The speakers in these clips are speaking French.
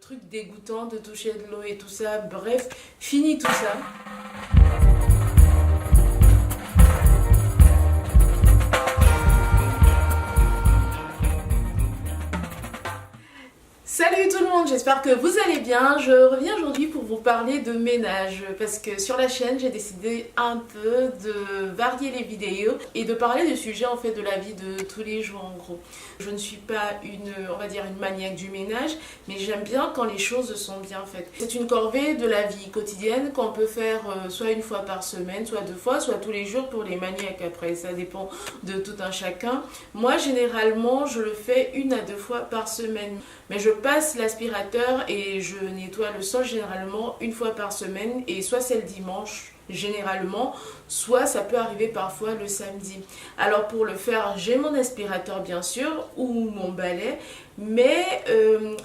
truc dégoûtant de toucher de l'eau et tout ça. Bref, fini tout ça. Salut tout le monde, j'espère que vous allez bien. Je reviens aujourd'hui pour vous parler de ménage parce que sur la chaîne j'ai décidé un peu de varier les vidéos et de parler du sujet en fait de la vie de tous les jours en gros. Je ne suis pas on va dire une maniaque du ménage, mais j'aime bien quand les choses sont bien faites. C'est une corvée de la vie quotidienne qu'on peut faire soit une fois par semaine, soit deux fois, soit tous les jours pour les maniaques après. Ça dépend de tout un chacun. Moi généralement je le fais une à deux fois par semaine, mais je passe l'aspirateur et je nettoie le sol généralement une fois par semaine, et soit c'est le dimanche généralement, soit ça peut arriver parfois le samedi. Alors pour le faire, j'ai mon aspirateur bien sûr ou mon balai, mais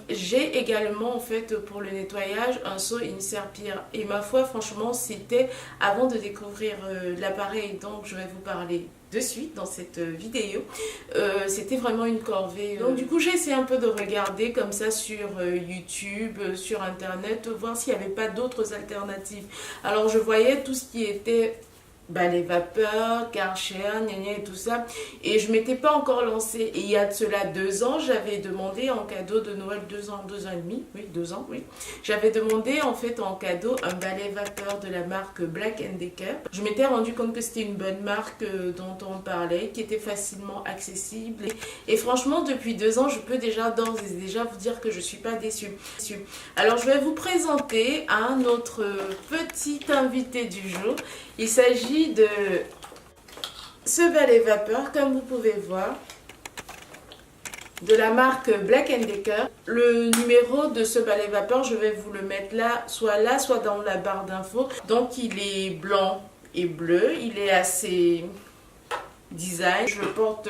j'ai également en fait pour le nettoyage un seau et une serpillière, et ma foi franchement c'était avant de découvrir l'appareil dont je vais vous parler de suite dans cette vidéo. C'était vraiment une corvée. Donc du coup j'ai essayé un peu de regarder comme ça sur YouTube, sur internet, voir s'il n'y avait pas d'autres alternatives. Alors je voyais tout ce qui était les vapeurs, Karcher, gna gna et tout ça, et je m'étais pas encore lancée. Et il y a de cela 2 ans, j'avais demandé en cadeau de Noël, 2 ans et demi, oui 2 ans, oui. J'avais demandé en fait en cadeau un balai vapeur de la marque Black & Decker. Je m'étais rendu compte que c'était une bonne marque dont on parlait, qui était facilement accessible. Et franchement, depuis 2 ans, je peux d'ores et déjà vous dire que je suis pas déçue. Alors je vais vous présenter un autre petit invité du jour. Il s'agit de ce balai vapeur, comme vous pouvez voir, de la marque Black & Decker. Le numéro de ce balai vapeur, je vais vous le mettre là, soit dans la barre d'infos. Donc il est blanc et bleu, il est assez design, je le porte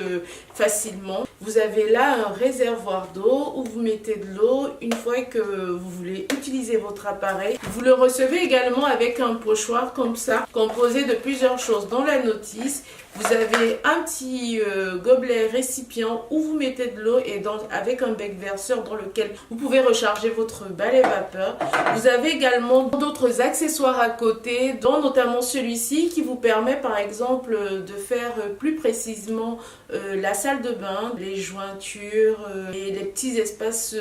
facilement. Vous avez là un réservoir d'eau où vous mettez de l'eau une fois que vous voulez utiliser votre appareil. Vous le recevez également avec un pochoir comme ça, composé de plusieurs choses. Dans la notice, vous avez un petit gobelet récipient où vous mettez de l'eau, et avec un bec verseur dans lequel vous pouvez recharger votre balai vapeur. Vous avez également d'autres accessoires à côté, dont notamment celui-ci qui vous permet par exemple de faire plus précisément la salle de bain, les jointures et les petits espaces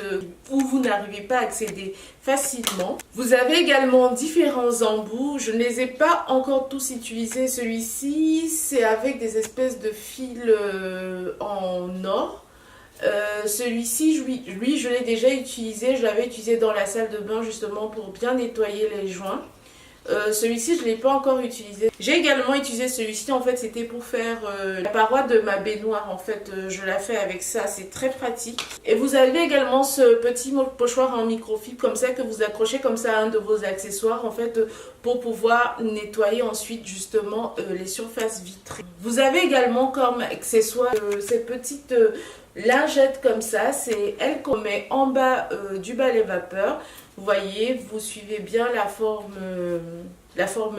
où vous n'arrivez pas à accéder facilement. Vous avez également différents embouts. Je ne les ai pas encore tous utilisés. Celui-ci, c'est avec des espèces de fils en or. Celui-ci, lui, je l'ai déjà utilisé. Je l'avais utilisé dans la salle de bain justement pour bien nettoyer les joints. Celui-ci, je ne l'ai pas encore utilisé. J'ai également utilisé celui-ci, en fait, c'était pour faire la paroi de ma baignoire. En fait, je la fais avec ça, c'est très pratique. Et vous avez également ce petit pochoir en microfibre, comme ça, que vous accrochez comme ça à un de vos accessoires, en fait, pour pouvoir nettoyer ensuite, justement, les surfaces vitrées. Vous avez également comme accessoire ces petites lingettes comme ça, c'est elles qu'on met en bas du balai vapeur. Vous voyez, vous suivez bien la forme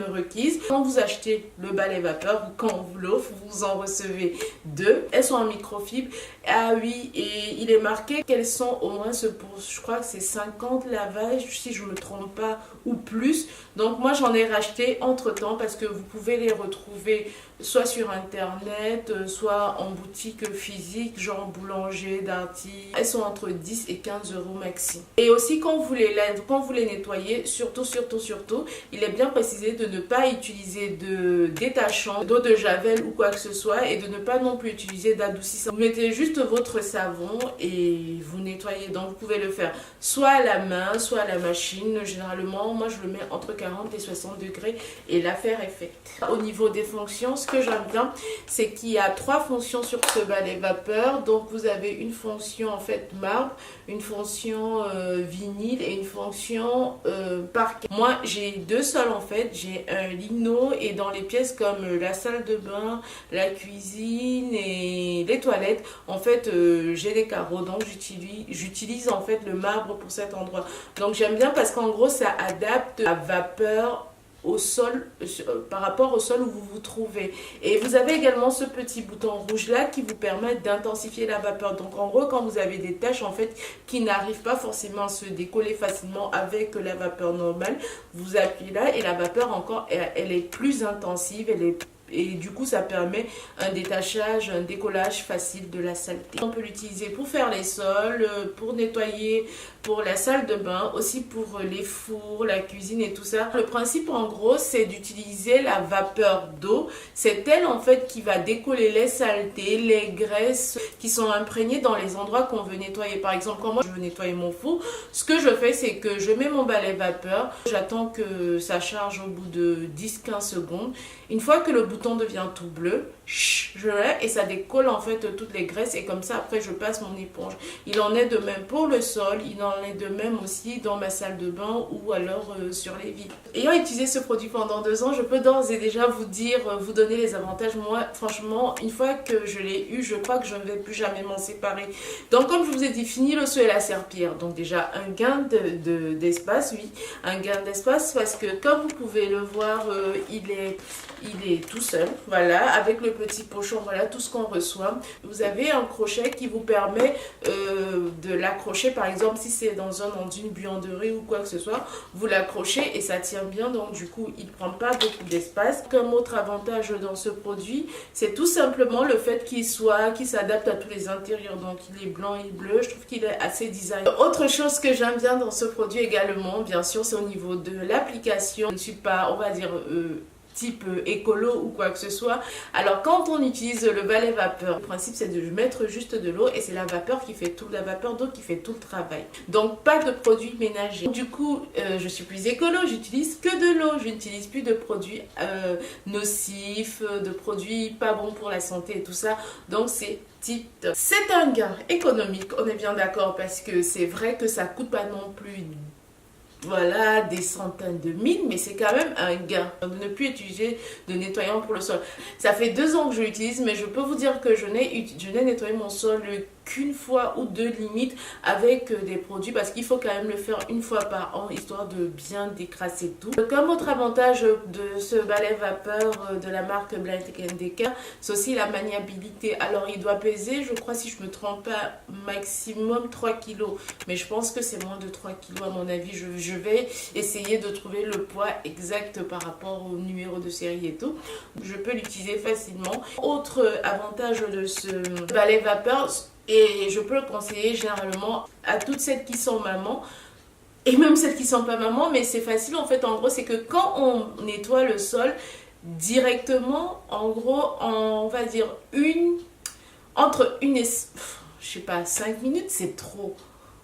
requise. Quand vous achetez le balai vapeur, quand on vous l'offre, vous en recevez 2. Elles sont en microfibre. Ah oui, et il est marqué qu'elles sont au moins pour, je crois que c'est 50 lavages, si je ne me trompe pas, ou plus. Donc moi j'en ai racheté entre temps parce que vous pouvez les retrouver soit sur internet, soit en boutique physique, genre boulanger, Darty. Elles sont entre 10 et 15 € maxi. Et aussi quand vous les nettoyez, surtout, il est bien précisé de ne pas utiliser de détachant, d'eau de javel ou quoi que ce soit, et de ne pas non plus utiliser d'adoucissant. Vous mettez juste votre savon et vous nettoyez. Donc vous pouvez le faire soit à la main, soit à la machine. Généralement, moi je le mets entre 40 et 60 degrés et l'affaire est faite. Au niveau des fonctions, ce que j'aime bien, c'est qu'il y a 3 fonctions sur ce balai vapeur. Donc vous avez une fonction en fait marbre, une fonction vinyle et une fonction parquet. Moi j'ai 2 sols en fait, j'ai un lino, et dans les pièces comme la salle de bain, la cuisine et les toilettes, en fait j'ai des carreaux, donc j'utilise en fait le marbre pour cet endroit. Donc j'aime bien parce qu'en gros ça adapte la vapeur au sol, par rapport au sol où vous vous trouvez. Et vous avez également ce petit bouton rouge là qui vous permet d'intensifier la vapeur. Donc en gros, quand vous avez des taches en fait qui n'arrivent pas forcément à se décoller facilement avec la vapeur normale, vous appuyez là et la vapeur encore, elle est plus intensive, et du coup ça permet un détachage, un décollage facile de la saleté. On peut l'utiliser pour faire les sols, pour nettoyer, pour la salle de bain, aussi pour les fours, la cuisine et tout ça. Le principe en gros c'est d'utiliser la vapeur d'eau. C'est elle en fait qui va décoller les saletés, les graisses qui sont imprégnées dans les endroits qu'on veut nettoyer. Par exemple, quand moi je veux nettoyer mon four, ce que je fais c'est que je mets mon balai vapeur, j'attends que ça charge au bout de 10-15 secondes. Une fois que le bouton devient tout bleu, je l'ai et ça décolle en fait toutes les graisses, et comme ça après je passe mon éponge. Il en est de même pour le sol, il en est de même aussi dans ma salle de bain ou alors sur les vitres. Ayant utilisé ce produit pendant 2 ans, je peux d'ores et déjà vous dire, vous donner les avantages. Moi franchement, une fois que je l'ai eu, je crois que je ne vais plus jamais m'en séparer. Donc comme je vous ai dit, fini le seau et la serpillière. Donc déjà un gain d'espace, oui, un gain d'espace parce que comme vous pouvez le voir, il est tout seul, voilà, avec le petit pochon, voilà tout ce qu'on reçoit. Vous avez un crochet qui vous permet de l'accrocher, par exemple si c'est dans une buanderie ou quoi que ce soit, vous l'accrochez et ça tient bien, donc du coup il ne prend pas beaucoup d'espace. Comme autre avantage dans ce produit, c'est tout simplement le fait qu'il s'adapte à tous les intérieurs, donc il est blanc et bleu, je trouve qu'il est assez design. Autre chose que j'aime bien dans ce produit également, bien sûr, c'est au niveau de l'application. Je ne suis pas, on va dire, type écolo ou quoi que ce soit. Alors quand on utilise le balai vapeur, le principe c'est de mettre juste de l'eau et c'est la vapeur d'eau qui fait tout le travail. Donc pas de produits ménagers. Du coup je suis plus écolo, j'utilise que de l'eau, je n'utilise plus de produits nocifs, de produits pas bons pour la santé et tout ça. Donc c'est tip-top. C'est un gain économique, on est bien d'accord, parce que c'est vrai que ça coûte pas non plus, voilà, des centaines de mille, mais c'est quand même un gain de ne plus utiliser de nettoyant pour le sol. Ça fait 2 ans que je l'utilise, mais je peux vous dire que je n'ai nettoyé mon sol qu'une fois ou 2 limite avec des produits, parce qu'il faut quand même le faire une fois par an histoire de bien décrasser tout. Comme autre avantage de ce balai vapeur de la marque Black & Decker, c'est aussi la maniabilité. Alors il doit peser, je crois, si je me trompe pas, maximum 3 kg, mais je pense que c'est moins de 3 kg à mon avis. Je vais essayer de trouver le poids exact par rapport au numéro de série et tout. Je peux l'utiliser facilement. Autre avantage de ce balai vapeur, et je peux le conseiller généralement à toutes celles qui sont mamans, et même celles qui ne sont pas mamans, mais c'est facile en fait. En gros, c'est que quand on nettoie le sol directement, en gros, on va dire entre 1 et, je sais pas, 5 minutes, c'est trop.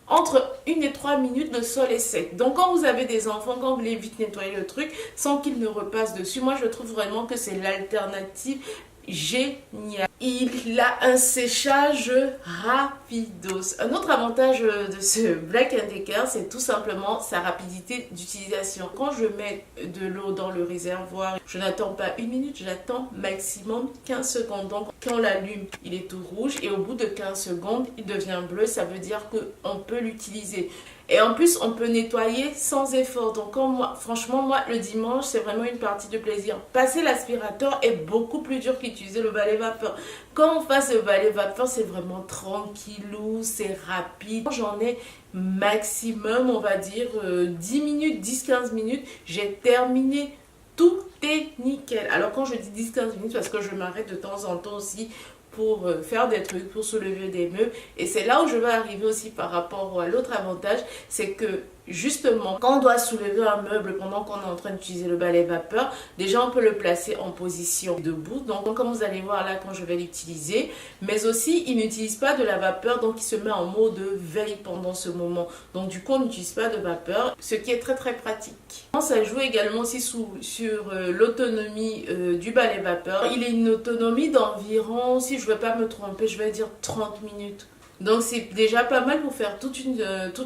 Entre 1 et 3 minutes, le sol est sec. Donc quand vous avez des enfants, quand vous voulez vite nettoyer le truc sans qu'ils ne repassent dessus, moi je trouve vraiment que c'est l'alternative génial. Il a un séchage rapidos. Un autre avantage de ce Black & Decker, c'est tout simplement sa rapidité d'utilisation. Quand je mets de l'eau dans le réservoir, je n'attends pas 1 minute, j'attends maximum 15 secondes. Donc quand on l'allume, il est tout rouge et au bout de 15 secondes, il devient bleu. Ça veut dire qu'on peut l'utiliser. Et en plus, on peut nettoyer sans effort. Donc, franchement, moi, le dimanche, c'est vraiment une partie de plaisir. Passer l'aspirateur est beaucoup plus dur qu'utiliser le balai vapeur. Quand on passe le balai vapeur, c'est vraiment tranquillou, c'est rapide. J'en ai maximum, on va dire, 10 minutes, 10-15 minutes. J'ai terminé. Tout est nickel. Alors, quand je dis 10-15 minutes, parce que je m'arrête de temps en temps aussi pour faire des trucs, pour soulever des meubles. Et c'est là où je vais arriver aussi par rapport à l'autre avantage, c'est que justement, quand on doit soulever un meuble pendant qu'on est en train d'utiliser le balai vapeur, déjà on peut le placer en position debout. Donc comme vous allez voir là quand je vais l'utiliser, mais aussi il n'utilise pas de la vapeur, donc il se met en mode veille pendant ce moment. Donc du coup on n'utilise pas de vapeur, ce qui est très très pratique. Ça joue également aussi sur l'autonomie du balai vapeur. Il a une autonomie d'environ, si je ne vais pas me tromper, je vais dire 30 minutes. Donc c'est déjà pas mal pour faire tout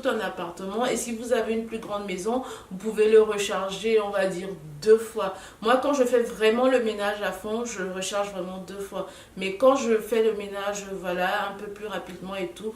un appartement. Et si vous avez une plus grande maison, vous pouvez le recharger, on va dire 2 fois. Moi quand je fais vraiment le ménage à fond, je le recharge vraiment 2 fois. Mais quand je fais le ménage, voilà, un peu plus rapidement et tout,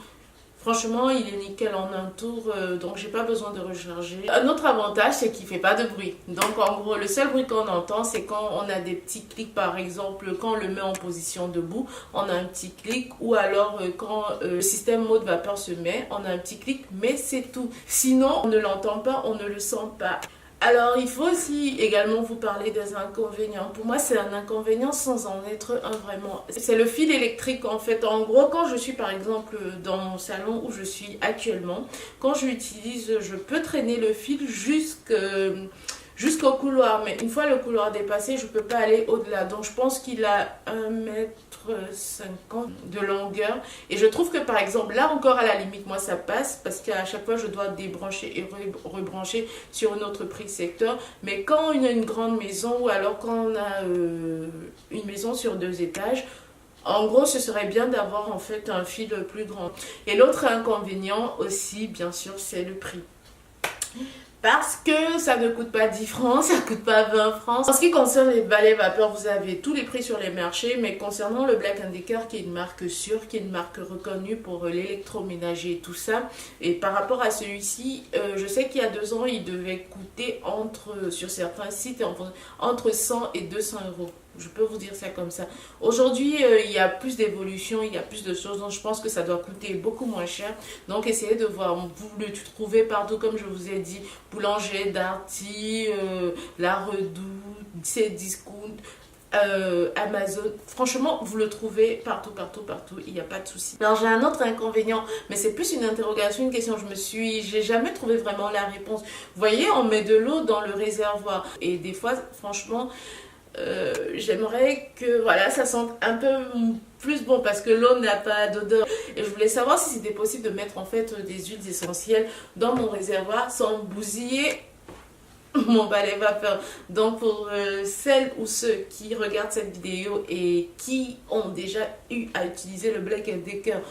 Franchement, il est nickel en un tour, donc j'ai pas besoin de recharger. Un autre avantage, c'est qu'il fait pas de bruit. Donc en gros, le seul bruit qu'on entend, c'est quand on a des petits clics, par exemple, quand on le met en position debout, on a un petit clic, ou alors quand le système mode vapeur se met, on a un petit clic, mais c'est tout. Sinon, on ne l'entend pas, on ne le sent pas. Alors, il faut aussi également vous parler des inconvénients. Pour moi, c'est un inconvénient sans en être un vraiment. C'est le fil électrique en fait. En gros, quand je suis par exemple dans mon salon où je suis actuellement, quand je l'utilise, je peux traîner le fil jusqu'au couloir. Mais une fois le couloir dépassé, je ne peux pas aller au-delà. Donc, je pense qu'il a 1,50 m de longueur. Et je trouve que par exemple, là encore à la limite, moi ça passe parce qu'à chaque fois je dois débrancher et rebrancher sur une autre prise secteur. Mais quand on a une grande maison ou alors quand on a une maison sur 2 étages, en gros, ce serait bien d'avoir en fait un fil plus grand. Et l'autre inconvénient aussi, bien sûr, c'est le prix. Parce que ça ne coûte pas 10 francs, ça ne coûte pas 20 francs. En ce qui concerne les balais vapeur, vous avez tous les prix sur les marchés. Mais concernant le Black & Decker, qui est une marque sûre, qui est une marque reconnue pour l'électroménager et tout ça. Et par rapport à celui-ci, je sais qu'il y a 2 ans, il devait coûter sur certains sites entre 100 et 200 euros. Je peux vous dire ça comme ça. Aujourd'hui, il y a plus d'évolution, il y a plus de choses. Donc, je pense que ça doit coûter beaucoup moins cher. Donc, essayez de voir. Vous le trouvez partout, comme je vous ai dit. Boulanger, Darty, La Redoute, Cdiscount, Amazon. Franchement, vous le trouvez partout, partout, partout. Il n'y a pas de souci. Alors, j'ai un autre inconvénient. Mais c'est plus une interrogation, une question. J'ai jamais trouvé vraiment la réponse. Vous voyez, on met de l'eau dans le réservoir. Et des fois, franchement... j'aimerais que voilà, ça sente un peu plus bon parce que l'eau n'a pas d'odeur. Et je voulais savoir si c'était possible de mettre en fait des huiles essentielles dans mon réservoir sans bousiller mon balai vapeur. Donc pour celles ou ceux qui regardent cette vidéo et qui ont déjà eu à utiliser le Black & Decker,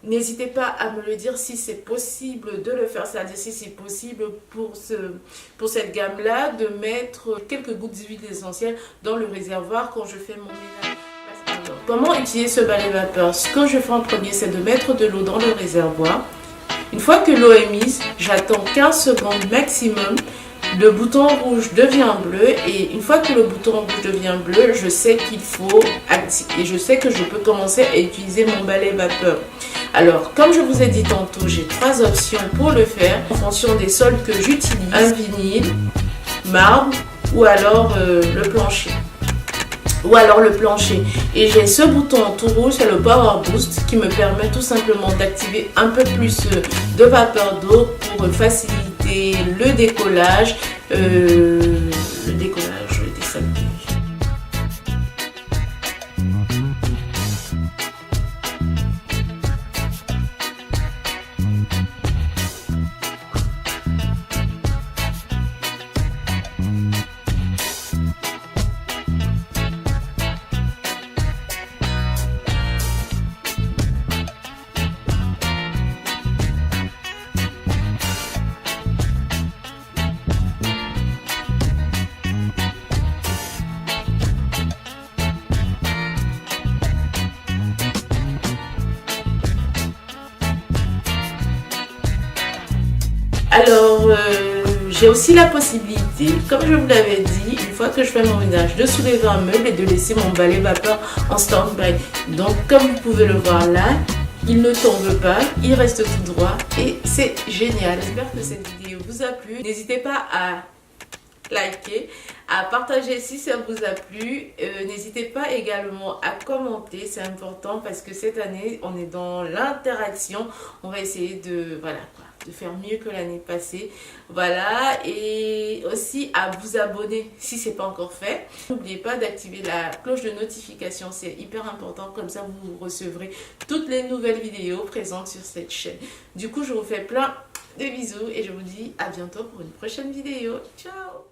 n'hésitez pas à me le dire si c'est possible de le faire, c'est-à-dire si c'est possible pour cette gamme-là de mettre quelques gouttes d'huile essentielle dans le réservoir quand je fais mon ménage. Alors, comment utiliser ce balai vapeur? Ce que je fais en premier, c'est de mettre de l'eau dans le réservoir. Une fois que l'eau est mise, j'attends 15 secondes maximum. Le bouton rouge devient bleu et une fois que le bouton rouge devient bleu, je sais qu'il faut activer et je sais que je peux commencer à utiliser mon balai vapeur. Alors, comme je vous ai dit tantôt, j'ai 3 options pour le faire en fonction des sols que j'utilise. Un vinyle, marbre ou alors le plancher. Et j'ai ce bouton tout rouge, c'est le Power Boost qui me permet tout simplement d'activer un peu plus de vapeur d'eau pour faciliter le décollage des sacs. Alors, j'ai aussi la possibilité, comme je vous l'avais dit, une fois que je fais mon ménage, de soulever un meuble et de laisser mon balai vapeur en stand-by. Donc, comme vous pouvez le voir là, il ne tombe pas, il reste tout droit et c'est génial. J'espère que cette vidéo vous a plu. N'hésitez pas à liker, à partager si ça vous a plu. N'hésitez pas également à commenter, c'est important parce que cette année, on est dans l'interaction. On va essayer de, voilà quoi, de faire mieux que l'année passée. Voilà, et aussi à vous abonner si ce n'est pas encore fait. N'oubliez pas d'activer la cloche de notification, c'est hyper important, comme ça vous recevrez toutes les nouvelles vidéos présentes sur cette chaîne. Du coup, je vous fais plein de bisous et je vous dis à bientôt pour une prochaine vidéo. Ciao!